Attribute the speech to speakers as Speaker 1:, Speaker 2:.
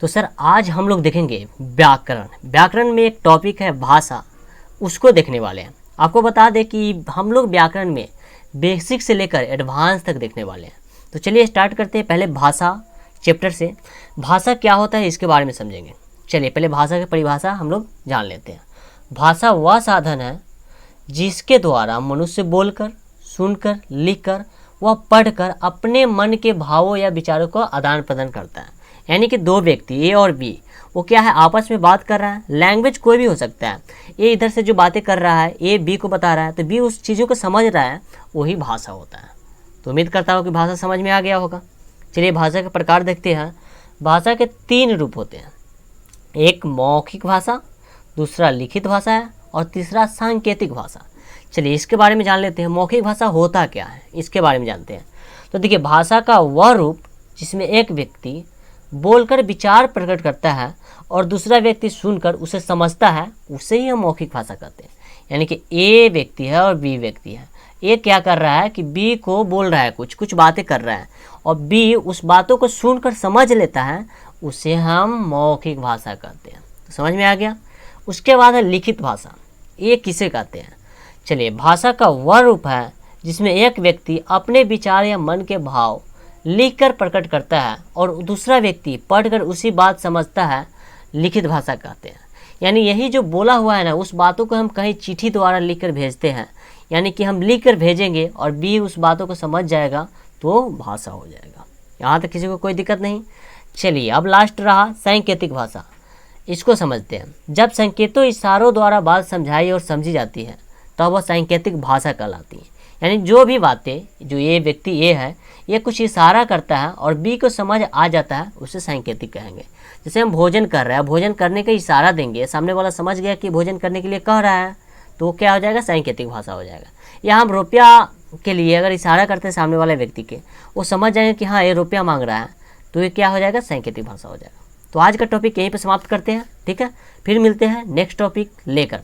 Speaker 1: तो सर आज हम लोग देखेंगे व्याकरण। व्याकरण में एक टॉपिक है भाषा, उसको देखने वाले हैं। आपको बता दें कि हम लोग व्याकरण में बेसिक से लेकर एडवांस तक देखने वाले हैं। तो चलिए स्टार्ट करते हैं पहले भाषा चैप्टर से। भाषा क्या होता है इसके बारे में समझेंगे। चलिए पहले भाषा की परिभाषा हम लोग जान लेते हैं। भाषा वह साधन है जिसके द्वारा मनुष्य बोलकर, सुनकर, लिखकर व पढ़कर अपने मन के भावों या विचारों को आदान प्रदान करता है। यानी कि दो व्यक्ति ए और बी, वो क्या है, आपस में बात कर रहा है। लैंग्वेज कोई भी हो सकता है। ए इधर से जो बातें कर रहा है, ए बी को बता रहा है, तो बी उस चीज़ों को समझ रहा है, वही भाषा होता है। तो उम्मीद करता हूँ कि भाषा समझ में आ गया होगा। चलिए भाषा के प्रकार देखते हैं। भाषा के 3 रूप होते हैं। एक मौखिक भाषा, दूसरा लिखित भाषा है और तीसरा सांकेतिक भाषा। चलिए इसके बारे में जान लेते हैं। मौखिक भाषा होता क्या है इसके बारे में जानते हैं। तो देखिए, भाषा का वह रूप जिसमें एक व्यक्ति बोलकर विचार प्रकट करता है और दूसरा व्यक्ति सुनकर उसे समझता है, उसे ही हम मौखिक भाषा कहते हैं। यानी कि ए व्यक्ति है और बी व्यक्ति है। ए क्या कर रहा है कि बी को बोल रहा है, कुछ बातें कर रहा है, और बी उस बातों को सुनकर समझ लेता है, उसे हम मौखिक भाषा कहते हैं। तो समझ में आ गया। उसके बाद है लिखित भाषा। ये किसे कहते हैं? चलिए, भाषा का वह रूप है जिसमें एक व्यक्ति अपने विचार या मन के भाव लिखकर प्रकट करता है और दूसरा व्यक्ति पढ़कर उसी बात समझता है, लिखित भाषा कहते हैं। यानी यही जो बोला हुआ है ना, उस बातों को हम कहीं चिट्ठी द्वारा लिखकर भेजते हैं। यानी कि हम लिखकर भेजेंगे और बी उस बातों को समझ जाएगा, तो भाषा हो जाएगा। यहाँ तक किसी को कोई दिक्कत नहीं। चलिए अब लास्ट रहा सांकेतिक भाषा। इसको समझते हैं। जब संकेतों इशारों द्वारा बात समझाई और समझी जाती है, तब वह सांकेतिक भाषा कहलाती है। यानी जो भी बातें, जो ये व्यक्ति ए है, ये कुछ इशारा करता है और बी को समझ आ जाता है, उसे सांकेतिक कहेंगे। जैसे हम भोजन कर रहे हैं, भोजन करने का इशारा देंगे, सामने वाला समझ गया कि भोजन करने के लिए कह रहा है, तो वो क्या हो जाएगा, सांकेतिक भाषा हो जाएगा। या हम रुपया के लिए अगर इशारा करते हैं सामने वाले व्यक्ति के, वो समझ जाएंगे कि हाँ ये रुपया मांग रहा है, तो ये क्या हो जाएगा, सांकेतिक भाषा हो जाएगा। तो आज का टॉपिक यहीं पर समाप्त करते हैं, ठीक है। फिर मिलते हैं नेक्स्ट टॉपिक लेकर।